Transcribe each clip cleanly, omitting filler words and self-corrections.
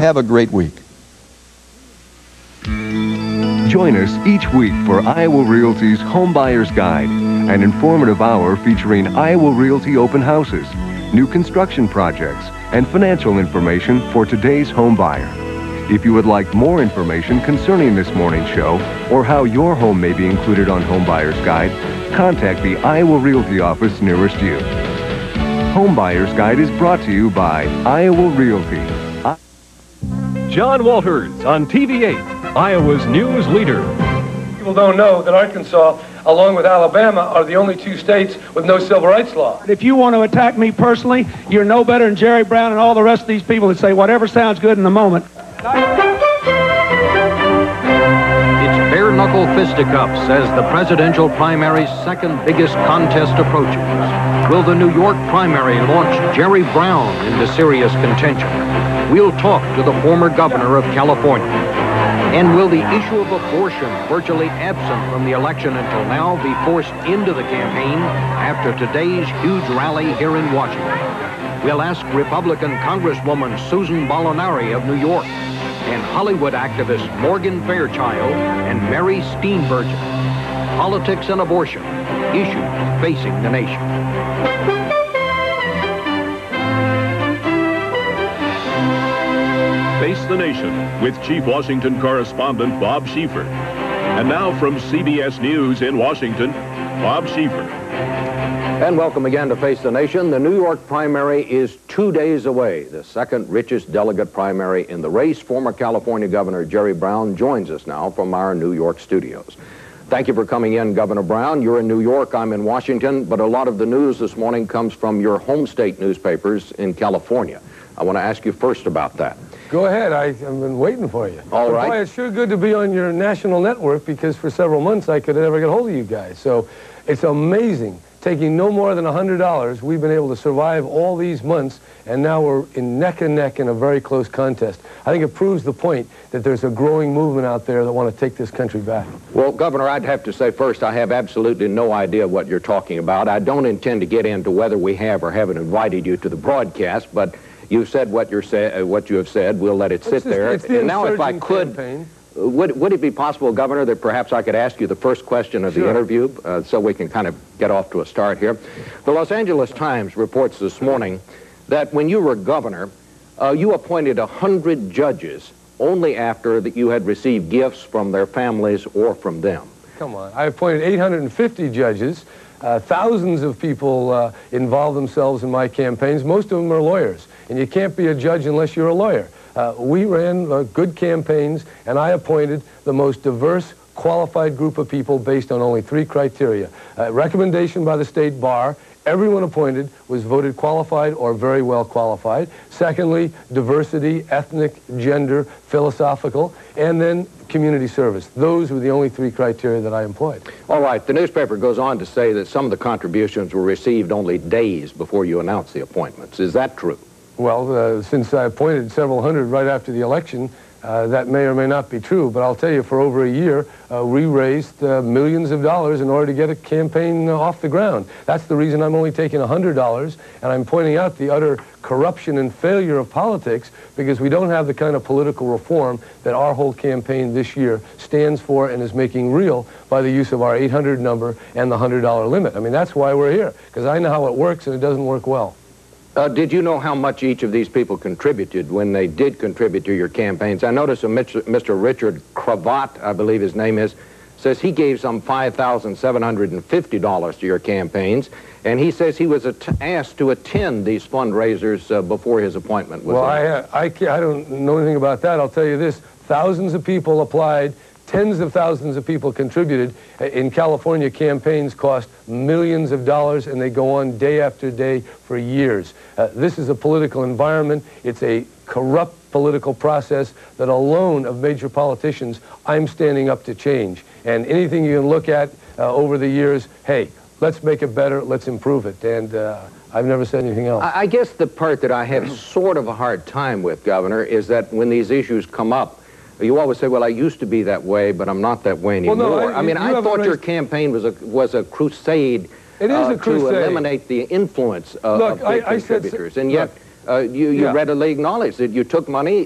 Have a great week. Join us each week for Iowa Realty's Home Buyer's Guide, an informative hour featuring Iowa Realty open houses, new construction projects, and financial information for today's home buyer. If you would like more information concerning this morning's show or how your home may be included on Home Buyer's Guide, contact the Iowa Realty office nearest you. Home Buyer's Guide is brought to you by Iowa Realty. John Walters on TV8, Iowa's news leader. People don't know that Arkansas, along with Alabama, are the only two states with no civil rights law. If you want to attack me personally, you're no better than Jerry Brown and all the rest of these people that say whatever sounds good in the moment. It's bare-knuckle fisticuffs as the presidential primary's second biggest contest approaches. Will the New York primary launch Jerry Brown into serious contention? We'll talk to the former governor of California. And will the issue of abortion, virtually absent from the election until now, be forced into the campaign after today's huge rally here in Washington? We'll ask Republican Congresswoman Susan Molinari of New York and Hollywood activist Morgan Fairchild and Mary Steenburgen. Politics and abortion, issues facing the nation. Face the Nation with Chief Washington Correspondent Bob Schieffer. And now from CBS News in Washington, Bob Schieffer. And welcome again to Face the Nation. The New York primary is 2 days away, the second richest delegate primary in the race. Former California Governor Jerry Brown joins us now from our New York studios. Thank you for coming in, Governor Brown. You're in New York, I'm in Washington, but a lot of the news this morning comes from your home state newspapers in California. I want to ask you first about that. Go ahead. I've been waiting for you. All right. Boy, it's sure good to be on your national network because for several months I could never get hold of you guys. So it's amazing. Taking no more than $100, we've been able to survive all these months, and now we're in neck and neck in a very close contest. I think it proves the point that there's a growing movement out there that want to take this country back. Well, Governor, I'd have to say first, I have absolutely no idea what you're talking about. I don't intend to get into whether we have or haven't invited you to the broadcast, but you've said what you have said. We'll let it sit there. And now, if I could, would it be possible, Governor, that perhaps I could ask you the first question of the interview so we can kind of get off to a start here? The Los Angeles Times reports this morning that when you were governor, you appointed 100 judges only after that you had received gifts from their families or from them. Come on. I appointed 850 judges. Thousands of people involved themselves in my campaigns. Most of them are lawyers. And you can't be a judge unless you're a lawyer. We ran good campaigns, and I appointed the most diverse, qualified group of people based on only 3 criteria. Recommendation by the state bar. Everyone appointed was voted qualified or very well qualified. Secondly, diversity, ethnic, gender, philosophical, and then community service. Those were the only 3 criteria that I employed. All right. The newspaper goes on to say that some of the contributions were received only days before you announced the appointments. Is that true? Well, since I appointed several hundred right after the election, that may or may not be true, but I'll tell you, for over a year, we raised millions of dollars in order to get a campaign off the ground. That's the reason I'm only taking $100, and I'm pointing out the utter corruption and failure of politics, because we don't have the kind of political reform that our whole campaign this year stands for and is making real by the use of our 800 number and the $100 limit. I mean, that's why we're here, because I know how it works, and it doesn't work well. Did you know how much each of these people contributed when they did contribute to your campaigns? I noticed Mr. Richard Cravat, I believe his name is, says he gave some $5,750 to your campaigns, and he says he was asked to attend these fundraisers before his appointment was Well, I don't know anything about that. I'll tell you this. Thousands of people applied. Tens of thousands of people contributed. In California, campaigns cost millions of dollars, and they go on day after day for years. This is a political environment. It's a corrupt political process that alone of major politicians, I'm standing up to change. And anything you can look at over the years, hey, let's make it better, let's improve it. And I've never said anything else. I guess the part that I have sort of a hard time with, Governor, is that when these issues come up, you always say, well, I used to be that way, but I'm not that way anymore. Well, no, I mean, I thought your campaign was a crusade to eliminate the influence of big contributors. And yet, You readily acknowledged that you took money.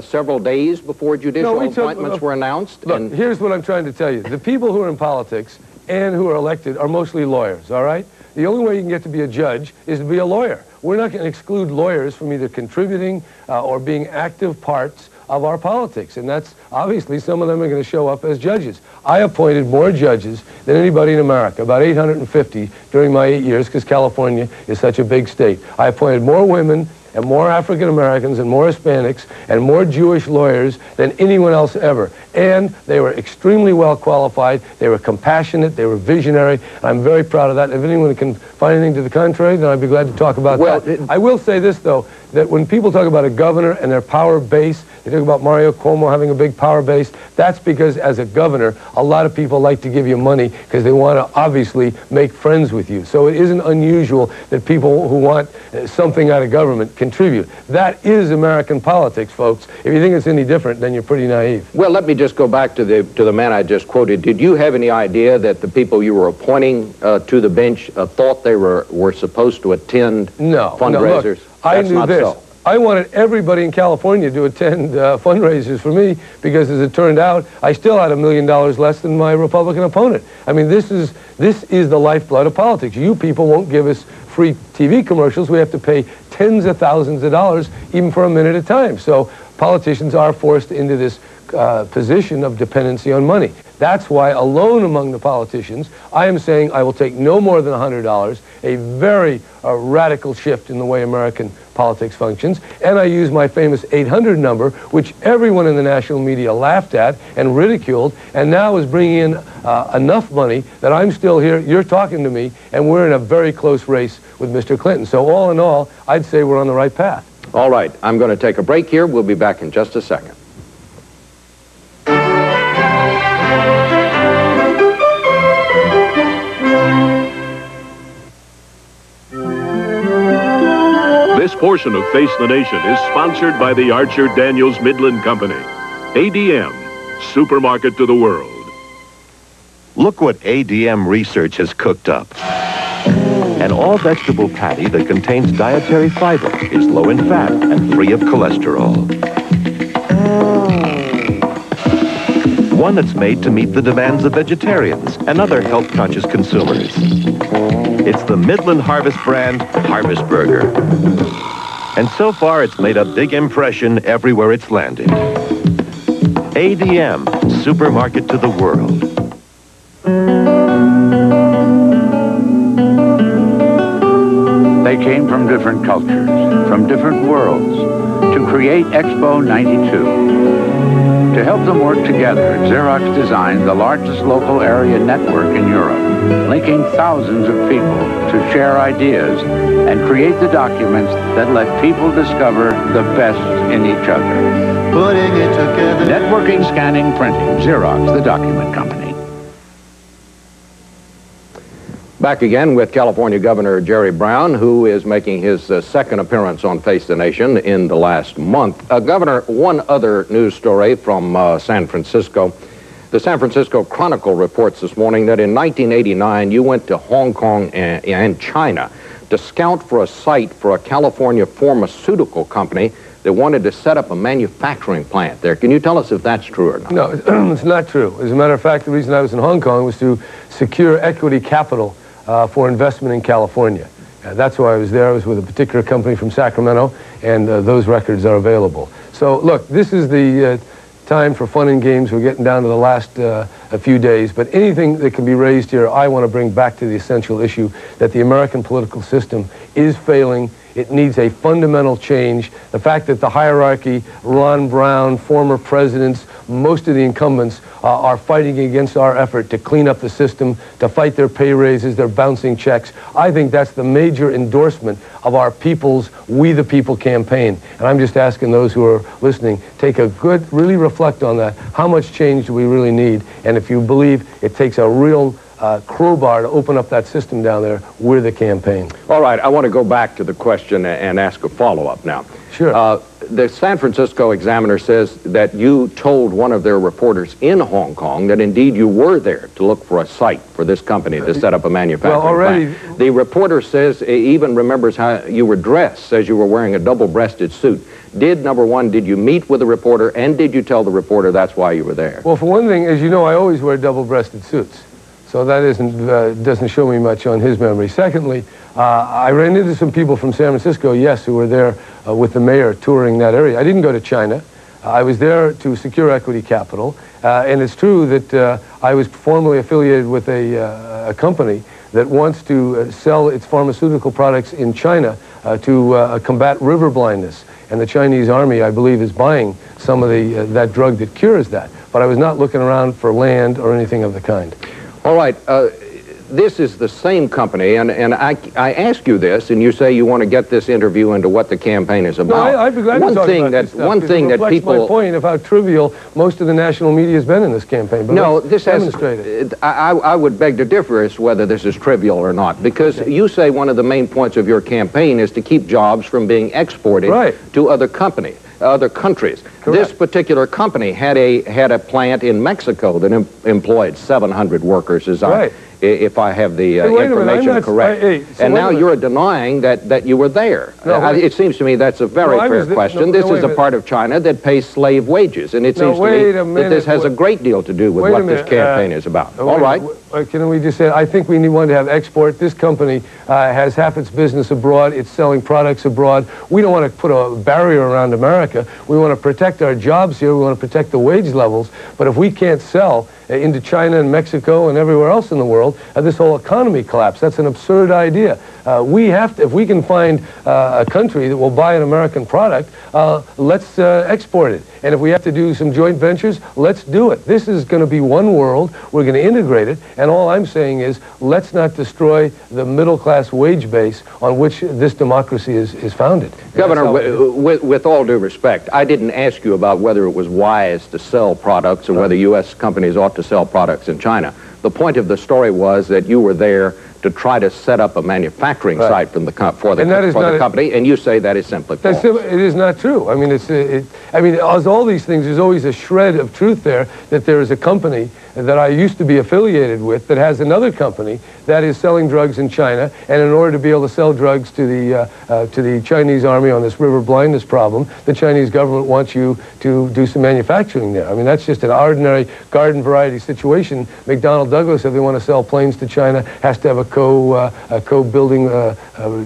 Several days before judicial appointments were announced. Look, here's what I'm trying to tell you. The people who are in politics and who are elected are mostly lawyers, all right? The only way you can get to be a judge is to be a lawyer. We're not going to exclude lawyers from either contributing or being active parts of our politics, and that's obviously some of them are going to show up as judges. I appointed more judges than anybody in America, about 850 during my 8 years, because California is such a big state. I appointed more women and more African Americans and more Hispanics and more Jewish lawyers than anyone else ever. And they were extremely well qualified, they were compassionate, they were visionary. I'm very proud of that. If anyone can find anything to the contrary, then I'd be glad to talk about that. I will say this, though, that when people talk about a governor and their power base, they talk about Mario Cuomo having a big power base, that's because as a governor, a lot of people like to give you money because they want to obviously make friends with you. So it isn't unusual that people who want something out of government contribute. That is American politics, folks. If you think it's any different, then you're pretty naive. Well, let me just go back to the man I just quoted. Did you have any idea that the people you were appointing to the bench thought they were supposed to attend fundraisers? No, look, I knew this. So. I wanted everybody in California to attend fundraisers for me because, as it turned out, I still had $1 million less than my Republican opponent. I mean, this is the lifeblood of politics. You people won't give us free TV commercials. We have to pay tens of thousands of dollars even for a minute at a time. So politicians are forced into this position of dependency on money. That's why, alone among the politicians, I am saying I will take no more than $100, a very radical shift in the way American politics functions, and I use my famous 800 number, which everyone in the national media laughed at and ridiculed, and now is bringing in enough money that I'm still here, you're talking to me, and we're in a very close race with Mr. Clinton. So all in all, I'd say we're on the right path. All right, I'm going to take a break here. We'll be back in just a second. This portion of Face the Nation is sponsored by the Archer Daniels Midland Company. ADM, supermarket to the world. Look what ADM research has cooked up. An all-vegetable patty that contains dietary fiber, is low in fat, and free of cholesterol. One that's made to meet the demands of vegetarians and other health-conscious consumers. It's the Midland Harvest brand Harvest Burger. And so far, it's made a big impression everywhere it's landed. ADM, supermarket to the world. They came from different cultures, from different worlds, to create Expo 92. To help them work together, Xerox designed the largest local area network in Europe, linking thousands of people to share ideas and create the documents that let people discover the best in each other. Putting it together. Networking, scanning, printing. Xerox, the document company. Back again with California Governor Jerry Brown, who is making his second appearance on Face the Nation in the last month. Governor, one other news story from San Francisco. The San Francisco Chronicle reports this morning that in 1989 you went to Hong Kong and China to scout for a site for a California pharmaceutical company that wanted to set up a manufacturing plant there. Can you tell us if that's true or not? No, it's not true. As a matter of fact, the reason I was in Hong Kong was to secure equity capital for investment in California. That's why I was there. I was with a particular company from Sacramento, and those records are available. So, look, this is the time for fun and games. We're getting down to the last a few days, but anything that can be raised here, I want to bring back to the essential issue that the American political system is failing. It needs a fundamental change. The fact that the hierarchy, Ron Brown, former presidents, most of the incumbents are fighting against our effort to clean up the system, to fight their pay raises, their bouncing checks. I think that's the major endorsement of our people's We the People campaign. And I'm just asking those who are listening, take a good, really reflect on that. How much change do we really need? And if you believe it takes a real crowbar to open up that system down there, we're the campaign. All right, I want to go back to the question and ask a follow-up now. Sure. The San Francisco Examiner says that you told one of their reporters in Hong Kong that indeed you were there to look for a site for this company to set up a manufacturing plant. The reporter says, he even remembers how you were dressed, says you were wearing a double-breasted suit. Number one, did you meet with the reporter, and did you tell the reporter that's why you were there? Well, for one thing, as you know, I always wear double-breasted suits. So that doesn't show me much on his memory. Secondly, I ran into some people from San Francisco, yes, who were there with the mayor touring that area. I didn't go to China. I was there to secure equity capital. And it's true that I was formally affiliated with a company that wants to sell its pharmaceutical products in China to combat river blindness. And the Chinese army, I believe, is buying some of that drug that cures that. But I was not looking around for land or anything of the kind. All right, this is the same company, and I ask you this, and you say you want to get this interview into what the campaign is about. No, I'd be glad to talk about this stuff, one thing that people... my point of how trivial most of the national media has been in this campaign. But no, this has... demonstrated. I would beg to differ as to whether this is trivial or not, because you say one of the main points of your campaign is to keep jobs from being exported to other countries. Correct. This particular company had a plant in Mexico that employed 700 workers, if I have the information correct. And now you're denying that you were there. No, it seems to me that's a very fair question. This is a part of China that pays slave wages, and it seems to me that this has a great deal to do with what this campaign is about. All right. Can we just say, I think we want to have export. This company has half its business abroad. It's selling products abroad. We don't want to put a barrier around America. We want to protect our jobs here. We want to protect the wage levels. But if we can't sell into China and Mexico and everywhere else in the world, this whole economy collapse. That's an absurd idea. We have to, if we can find a country that will buy an American product, let's export it. And if we have to do some joint ventures, let's do it. This is going to be one world. We're going to integrate it. And all I'm saying is, let's not destroy the middle-class wage base on which this democracy is founded. Governor, with all due respect, I didn't ask you about whether it was wise to sell products or whether U.S. companies ought to sell products in China. The point of the story was that you were there to try to set up a manufacturing site for the company, and you say that is simply false. It is not true. I mean, as all these things, there's always a shred of truth there, that there is a company that I used to be affiliated with that has another company that is selling drugs in China, and in order to be able to sell drugs to the Chinese army on this river blindness problem, the Chinese government wants you to do some manufacturing there. I mean, that's just an ordinary garden variety situation. McDonnell Douglas, if they want to sell planes to China, has to have a co-building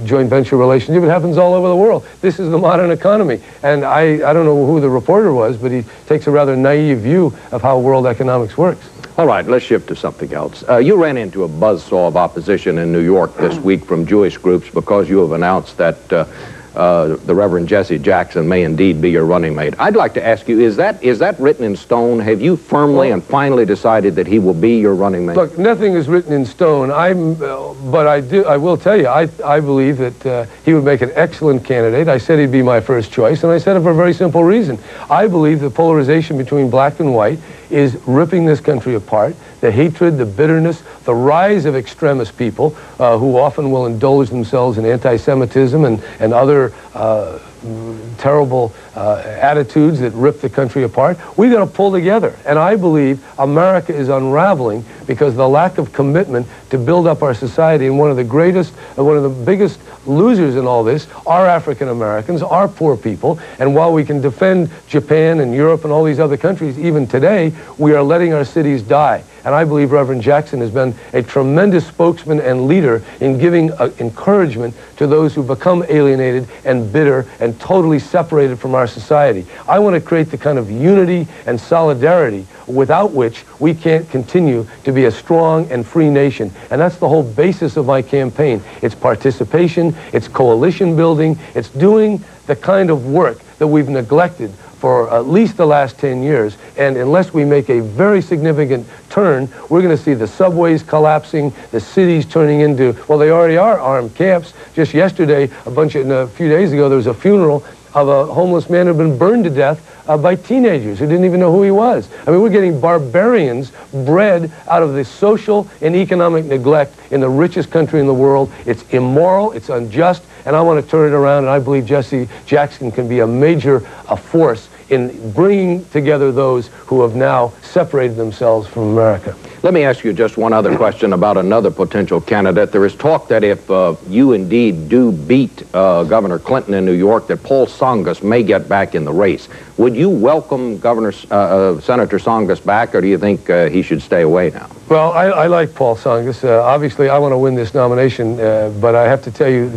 joint venture relationship. It happens all over the world. This is the modern economy. And I don't know who the reporter was, but he takes a rather naive view of how world economics works. All right, let's shift to something else. You ran into a buzzsaw of opposition in New York this week from Jewish groups because you have announced that the Reverend Jesse Jackson may indeed be your running mate. I'd like to ask you, is that written in stone? Have you firmly and finally decided that he will be your running mate? Look, nothing is written in stone. But I will tell you, I believe that he would make an excellent candidate. I said he'd be my first choice, and I said it for a very simple reason. I believe the polarization between black and white is ripping this country apart. The hatred, the bitterness, the rise of extremist people who often will indulge themselves in anti-Semitism and other terrible attitudes that rip the country apart. We've got to pull together. And I believe America is unraveling because of the lack of commitment to build up our society. And one of the biggest losers in all this are African Americans, are poor people. And while we can defend Japan and Europe and all these other countries, even today, we are letting our cities die. And I believe Reverend Jackson has been a tremendous spokesman and leader in giving encouragement to those who become alienated and bitter and totally separated from our society. I want to create the kind of unity and solidarity without which we can't continue to be a strong and free nation. And that's the whole basis of my campaign. It's participation, it's coalition building, it's doing the kind of work that we've neglected for at least the last 10 years. And unless we make a very significant turn, we're going to see the subways collapsing, the cities turning into, well, they already are armed camps. Just yesterday, a few days ago, there was a funeral of a homeless man who had been burned to death by teenagers who didn't even know who he was. I mean, we're getting barbarians bred out of the social and economic neglect in the richest country in the world. It's immoral, it's unjust, and I want to turn it around, and I believe Jesse Jackson can be a major force in bringing together those who have now separated themselves from America. Let me ask you just one other question about another potential candidate. There is talk that if you indeed do beat Governor Clinton in New York, that Paul Tsongas may get back in the race. Would you welcome Senator Tsongas back, or do you think he should stay away now? Well, I like Paul Tsongas. Obviously, I want to win this nomination, but I have to tell you,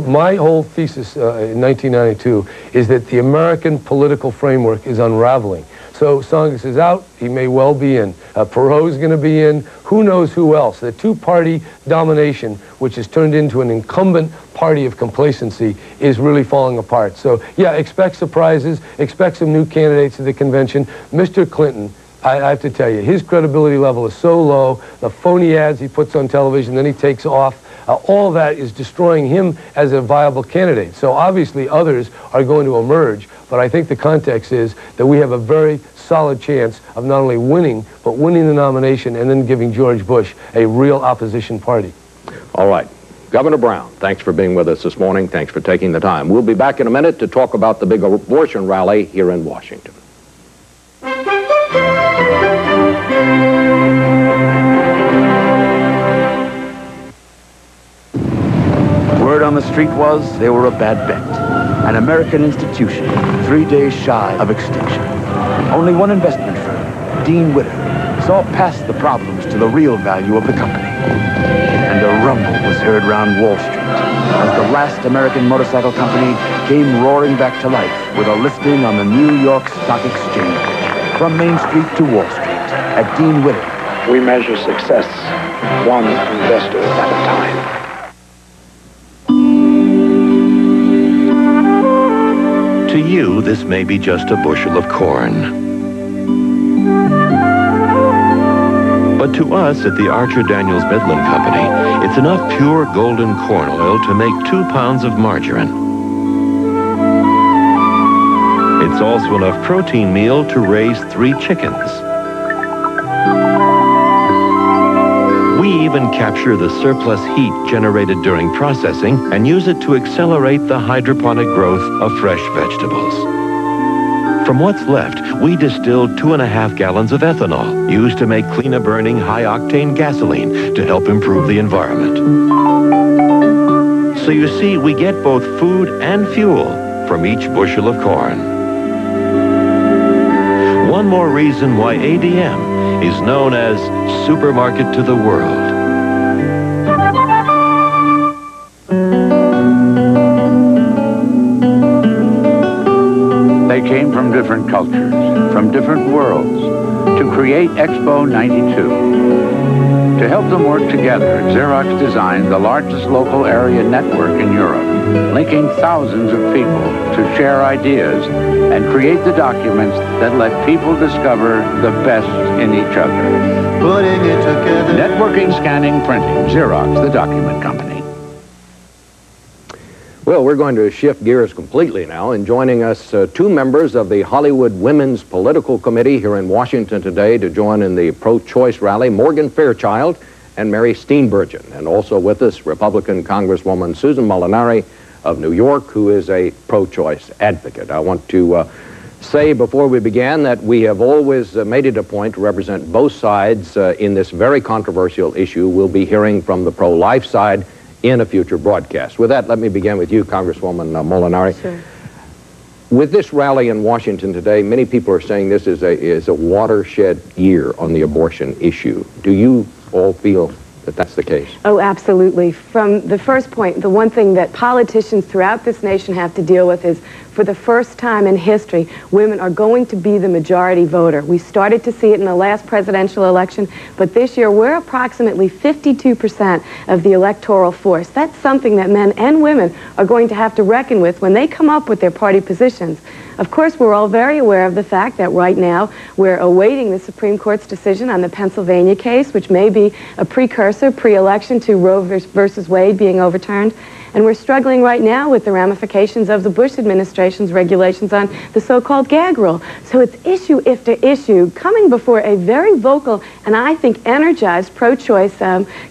my whole thesis in 1992 is that the American political framework is unraveling. So Tsongas is out. He may well be in. Perot's going to be in. Who knows who else? The two-party domination, which has turned into an incumbent party of complacency, is really falling apart. So, yeah, expect surprises. Expect some new candidates at the convention. Mr. Clinton, I have to tell you, his credibility level is so low. The phony ads he puts on television, then he takes off. All that is destroying him as a viable candidate. So obviously others are going to emerge, but I think the context is that we have a very solid chance of not only winning, but winning the nomination and then giving George Bush a real opposition party. All right. Governor Brown, thanks for being with us this morning. Thanks for taking the time. We'll be back in a minute to talk about the big abortion rally here in Washington. Word on the street was they were a bad bet. An American institution, 3 days shy of extinction. Only one investment firm, Dean Witter, saw past the problems to the real value of the company. And a rumble was heard round Wall Street as the last American motorcycle company came roaring back to life with a listing on the New York Stock Exchange. From Main Street to Wall Street at Dean Witter. We measure success one investor at a time. To you, this may be just a bushel of corn. But to us at the Archer Daniels Midland Company, it's enough pure golden corn oil to make 2 pounds of margarine. It's also enough protein meal to raise 3 chickens. We even capture the surplus heat generated during processing and use it to accelerate the hydroponic growth of fresh vegetables. From what's left, we distill 2.5 gallons of ethanol, used to make cleaner-burning, high-octane gasoline to help improve the environment. So you see, we get both food and fuel from each bushel of corn. One more reason why ADM is known as Supermarket to the World. They came from different cultures, from different worlds, to create Expo 92. To help them work together, Xerox designed the largest local area network in Europe, linking thousands of people to share ideas and create the documents that let people discover the best in each other. Putting it together. Networking, scanning, printing. Xerox, the document company. Well, we're going to shift gears completely now, and joining us 2 members of the Hollywood Women's Political Committee here in Washington today to join in the pro-choice rally, Morgan Fairchild and Mary Steenburgen. And also with us, Republican Congresswoman Susan Molinari of New York, who is a pro-choice advocate. I want to say before we began that we have always made it a point to represent both sides in this very controversial issue. We'll be hearing from the pro-life side in a future broadcast. With that, let me begin with you, Congresswoman Molinari. Sure. With this rally in Washington today, many people are saying this is a watershed year on the abortion issue. Do you all feel that that's the case? Oh, absolutely. From the first point, the one thing that politicians throughout this nation have to deal with is, for the first time in history, women are going to be the majority voter. We started to see it in the last presidential election, but this year we're approximately 52% of the electoral force. That's something that men and women are going to have to reckon with when they come up with their party positions. Of course, we're all very aware of the fact that right now we're awaiting the Supreme Court's decision on the Pennsylvania case, which may be a precursor, pre-election to Roe versus Wade being overturned. And we're struggling right now with the ramifications of the Bush administration's regulations on the so-called gag rule. So it's issue after issue coming before a very vocal and I think energized pro-choice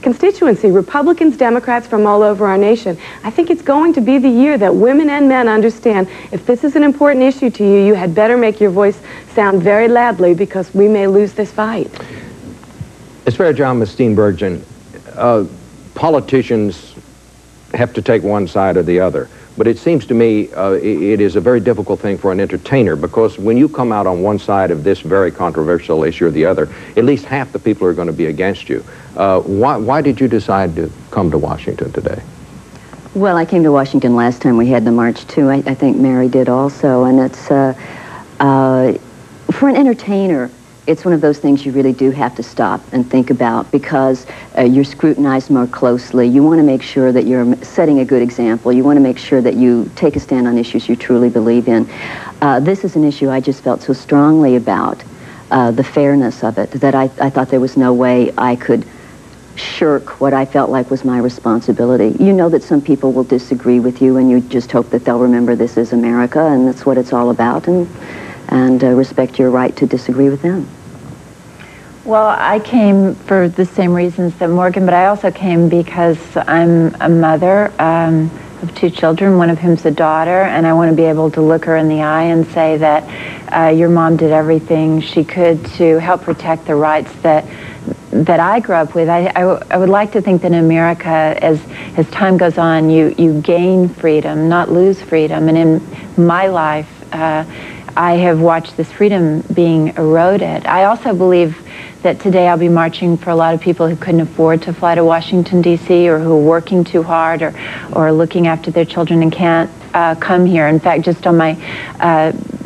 constituency, Republicans, Democrats from all over our nation. I think it's going to be the year that women and men understand if this is an important issue to you, you had better make your voice sound very loudly because we may lose this fight. It's fair, John Steenbergen, politicians have to take one side or the other. But it seems to me it is a very difficult thing for an entertainer, because when you come out on one side of this very controversial issue or the other, at least half the people are going to be against you. Why did you decide to come to Washington today? Well, I came to Washington last time we had the march, too. I think Mary did also. And it's, for an entertainer, it's one of those things you really do have to stop and think about, because you're scrutinized more closely. You want to make sure that you're setting a good example. You want to make sure that you take a stand on issues you truly believe in. This is an issue I just felt so strongly about, the fairness of it, that I thought there was no way I could shirk what I felt like was my responsibility. You know that some people will disagree with you, and you just hope that they'll remember this is America, and that's what it's all about, and respect your right to disagree with them. Well, I came for the same reasons that Morgan, but I also came because I'm a mother of 2 children, one of whom's a daughter, and I want to be able to look her in the eye and say that your mom did everything she could to help protect the rights that I grew up with. I would like to think that in America, as time goes on, you gain freedom, not lose freedom. And in my life, I have watched this freedom being eroded. I also believe that today I'll be marching for a lot of people who couldn't afford to fly to Washington, D.C., or who are working too hard, or looking after their children and can't come here. In fact, just on my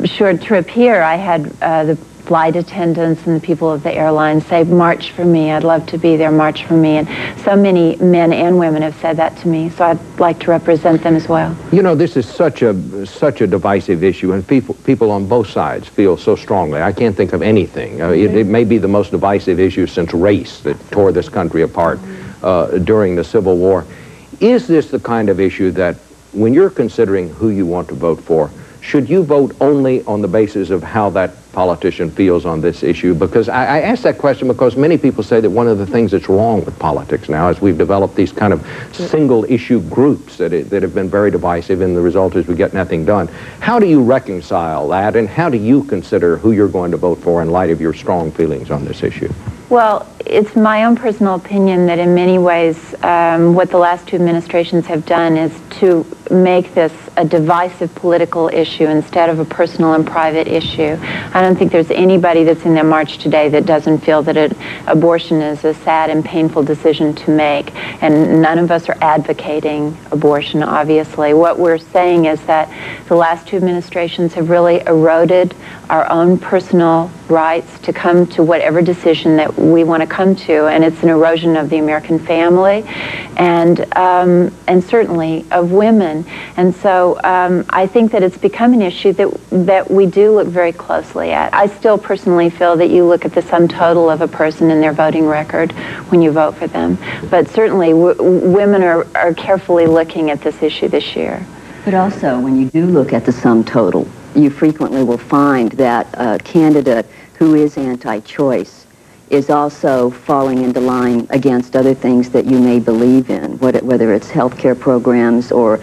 short trip here, I had the flight attendants and the people of the airline say, "March for me, I'd love to be there, march for me." And so many men and women have said that to me, so I'd like to represent them as well. You know, this is such a divisive issue, and people on both sides feel so strongly. I can't think of anything. It may be the most divisive issue since race that tore this country apart during the Civil War. Is this the kind of issue that, when you're considering who you want to vote for, should you vote only on the basis of how that politician feels on this issue? Because I ask that question because many people say that one of the things that's wrong with politics now is we've developed these kind of single-issue groups that have been very divisive, and the result is we get nothing done. How do you reconcile that, and how do you consider who you're going to vote for in light of your strong feelings on this issue? Well, it's my own personal opinion that in many ways what the last 2 administrations have done is to make this a divisive political issue instead of a personal and private issue. I don't think there's anybody that's in their march today that doesn't feel that abortion is a sad and painful decision to make. And none of us are advocating abortion, obviously. What we're saying is that the last 2 administrations have really eroded our own personal rights to come to whatever decision that we want to come to, and it's an erosion of the American family, and certainly of women. And so I think that it's become an issue that we do look very closely at. I still personally feel that you look at the sum total of a person and their voting record when you vote for them. But certainly women are carefully looking at this issue this year. But also, when you do look at the sum total, you frequently will find that a candidate who is anti-choice is also falling into line against other things that you may believe in, whether it's health care programs or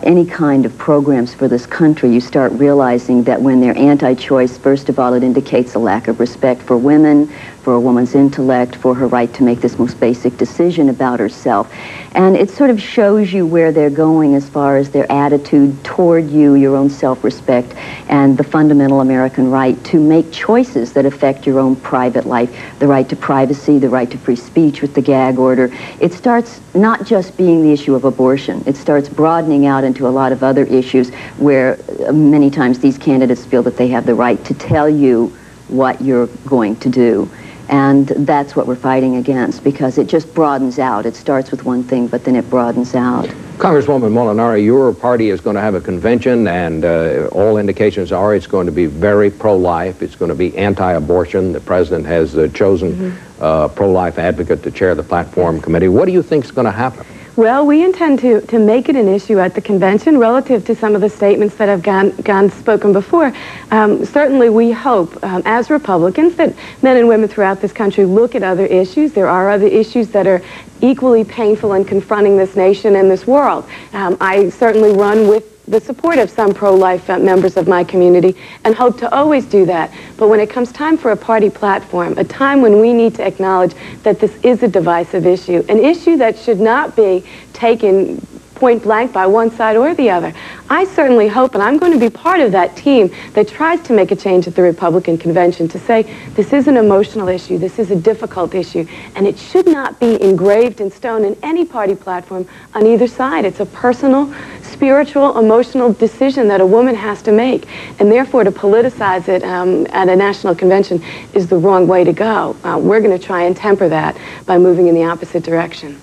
any kind of programs for this country. You start realizing that when they're anti-choice, first of all, it indicates a lack of respect for women, for a woman's intellect, for her right to make this most basic decision about herself. And it sort of shows you where they're going as far as their attitude toward you, your own self-respect, and the fundamental American right to make choices that affect your own private life, the right to privacy, the right to free speech with the gag order. It starts not just being the issue of abortion. It starts broadening out into a lot of other issues where many times these candidates feel that they have the right to tell you what you're going to do. And that's what we're fighting against, because it just broadens out. It starts with one thing, but then it broadens out. Congresswoman Molinari, your party is going to have a convention, and all indications are it's going to be very pro-life. It's going to be anti-abortion. The president has chosen a pro-life advocate to chair the platform committee. What do you think is going to happen? Well, we intend to make it an issue at the convention relative to some of the statements that have gone spoken before. Certainly we hope, as Republicans, that men and women throughout this country look at other issues. There are other issues that are equally painful in confronting this nation and this world. I certainly run with the support of some pro-life members of my community and hope to always do that. But when it comes time for a party platform, a time when we need to acknowledge that this is a divisive issue, an issue that should not be taken point blank by one side or the other, I certainly hope, and I'm going to be part of that team that tries to make a change at the Republican convention to say this is an emotional issue, this is a difficult issue, and it should not be engraved in stone in any party platform on either side. It's a personal, spiritual, emotional decision that a woman has to make, and therefore to politicize it at a national convention is the wrong way to go. We're going to try and temper that by moving in the opposite direction.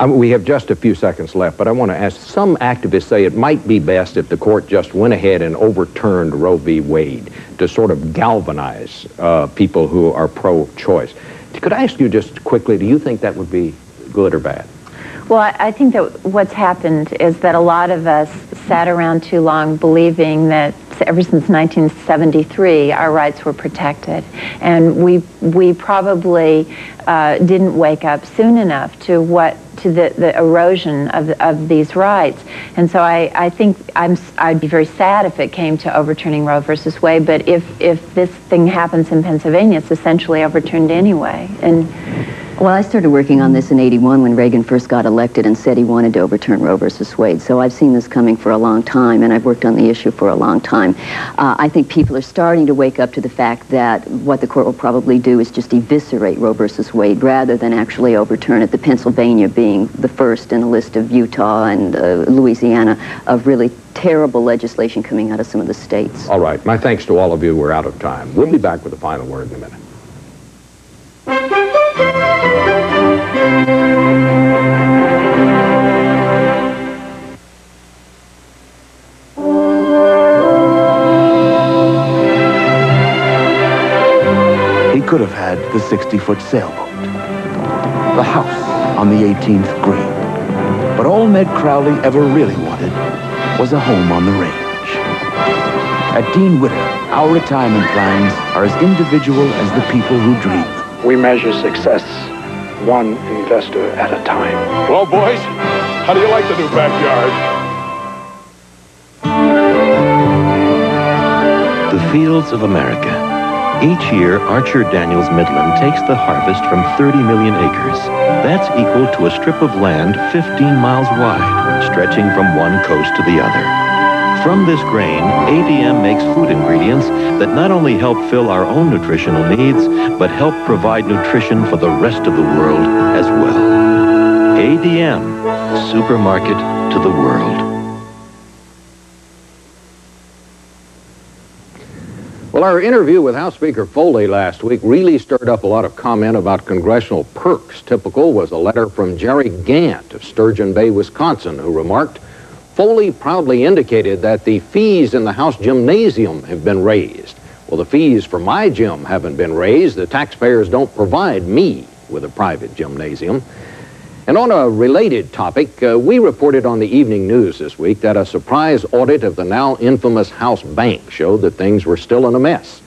We have just a few seconds left, but I want to ask, some activists say it might be best if the court just went ahead and overturned Roe v. Wade to sort of galvanize people who are pro-choice. Could I ask you just quickly, do you think that would be good or bad? Well, I think that what's happened is that a lot of us sat around too long believing that ever since 1973 our rights were protected, and we probably didn't wake up soon enough to the erosion of these rights. And so I think I'd be very sad if it came to overturning Roe versus Wade, but if this thing happens in Pennsylvania, it's essentially overturned anyway. And well, I started working on this in '81 when Reagan first got elected and said he wanted to overturn Roe versus Wade. So I've seen this coming for a long time, and I've worked on the issue for a long time. I think people are starting to wake up to the fact that what the court will probably do is just eviscerate Roe versus Wade rather than actually overturn it, the Pennsylvania being the first in a list of Utah and Louisiana of really terrible legislation coming out of some of the states. All right. My thanks to all of you. We're out of time. We'll be back with the final word in a minute. He could have had the 60-foot sailboat, the house on the 18th green. But all Ned Crowley ever really wanted was a home on the range. At Dean Witter, our retirement plans are as individual as the people who dream them. We measure success one investor at a time. Well, boys, how do you like the new backyard? The fields of America. Each year, Archer Daniels Midland takes the harvest from 30 million acres. That's equal to a strip of land 15 miles wide, stretching from one coast to the other. From this grain, ADM makes food ingredients that not only help fill our own nutritional needs, but help provide nutrition for the rest of the world as well. ADM, supermarket to the world. Well, our interview with House Speaker Foley last week really stirred up a lot of comment about congressional perks. Typical was a letter from Jerry Gant of Sturgeon Bay, Wisconsin, who remarked, Foley proudly indicated that the fees in the House gymnasium have been raised. Well, the fees for my gym haven't been raised. The taxpayers don't provide me with a private gymnasium. And on a related topic, we reported on the evening news this week that a surprise audit of the now infamous House Bank showed that things were still in a mess.